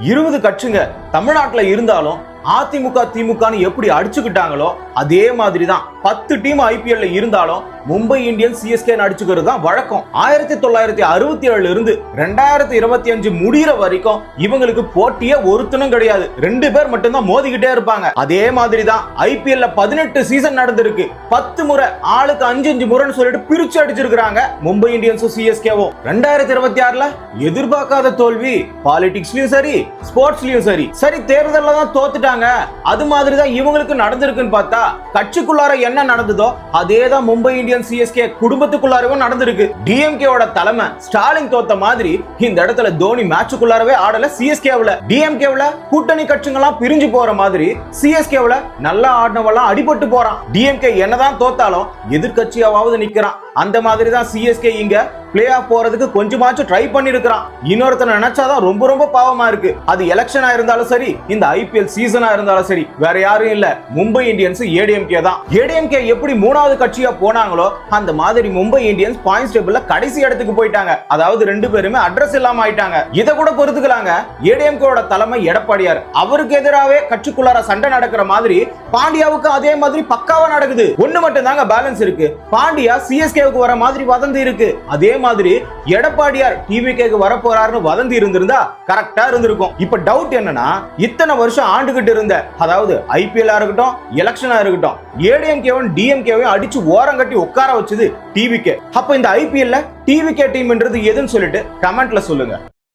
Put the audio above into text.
20 கட்சிங்க தமிழ்நாட்டுல இருந்தாலும் அதிமுக திமுகன்னு எப்படி அடிச்சுக்கிட்டாங்களோ அதே மாதிரி தான் 10 டீம் ஐபிஎல்ல இருந்தாலும் மும்பை இந்தியன்ஸ் சிஎஸ்கே அடிச்சுக்கிறது தான் வழக்கம். 1967 இருந்து 2025 முடிகிற வரைக்கும் இவங்களுக்கு போட்டியே ஒருத்தனும் கிடையாது. 2 பேர் மட்டும்தான் மோதிக்கிட்டே இருப்பாங்க. அதே மாதிரி தான் ஐபிஎல்ல 18 சீசன் நடந்திருக்கு. 10 முறை ஆளுக்கு 5 முறைன்னு சொல்லிட்டு பிரிச்சு அடிச்சிருக்காங்க மும்பை இந்தியன்ஸும் சிஎஸ்கேவும். 2026ல எதிர்பார்க்காத தோல்வி. பாலிடிக்ஸ்லயும் சரி ஸ்போர்ட்ஸ்லயும் சரி தேர்தல்ல தான் தோத்துட்டாங்க. அது மாதிரி தான் இவங்களுக்கு நடந்திருக்குன்னு பார்த்தா கட்சிக்குள்ளார என்ன நடந்ததோ அதே தான் மும்பை இந்தியன்ஸ் சிஎஸ்கே குடும்பத்துக்குள்ளாரவும் நடந்திருக்கு. டிஎம்கேவோட தலைமை ஸ்டாலின் தோத்த மாதிரி இந்த இடத்துல தோனி மேட்சுக்குள்ளாரவே ஆடல. சிஎஸ்கேவுல டிஎம்கேவுல கூட்டணி கட்சிகள்லாம் பிரிஞ்சு போற மாதிரி சிஎஸ்கேவுல நல்லா ஆடினவெல்லாம் அடிபட்டு போறான். டிஎம்கே என்னதான் தோத்தாலும் எதிர்கட்சியாவது நிக்கிறான். அந்த மாதிரி தான் சிஎஸ்கே இங்க பிளே ஆஃப் போறதுக்கு கொஞ்சமாச்சும் ட்ரை பண்ணிருக்கான். இன்னொருத்தனை நினைச்சாதான் ரொம்ப ரொம்ப பாவமா இருக்கு. அது எலெக்ஷனா இருந்தாலும் சரி இந்த ஐபிஎல் சீசனா இருந்தாலும் சரி வேற யாரும் இல்ல மும்பை இந்தியன்ஸ் ஏடிஎம்கே தான். ஏடிஎம்கே எப்படி 3வது கட்சியா போனாங்களோ அந்த மாதிரி மும்பை இந்தியன்ஸ் பாயிண்ட்ஸ் டேபிள்ல கடைசி இடத்துக்கு போயிட்டாங்க. அதாவது 2 பேருமே அட்ரஸ் இல்லாம ஆயிட்டாங்க. இத கூட பொறுத்துக்கலாங்க. ஏடிஎம்கேவோட தலைமை எடப்பாடியார் அவருக்கு எதிராவே கட்சிக்குள்ளார சண்டை நடக்கிற மாதிரி பாண்டியாவுக்கு அதே மாதிரி பக்காவா நடக்குது. ஒண்ணு மட்டும் தாங்க பேலன்ஸ் இருக்கு. பாண்டியா சிஎஸ்கேவுக்கு வர மாதிரி வதந்தி இருக்கு. அதே மாதிரி எடப்பாடியார் டிவிகேக்கு வர போறாருன்னு வதந்தி இருந்திருந்தா கரெக்டா இருந்திருக்கும். இப்ப டவுட் என்னன்னா இத்தனை வருஷம் ஆண்டுகிட்டு இருந்த அதாவது ஐபிஎல் இருக்கட்டும் எலெக்ஷனா இருக்கட்டும் ஏடிஎம்கேவும் டிஎம்கேவையும் அடிச்சு ஓரம் கட்டி உட்கார வச்சது டிவிகே. அப்ப இந்த ஐபிஎல்ல டிவிகே டீம்ன்றது எதுன்னு சொல்லிட்டு கமெண்ட்ல சொல்லுங்க.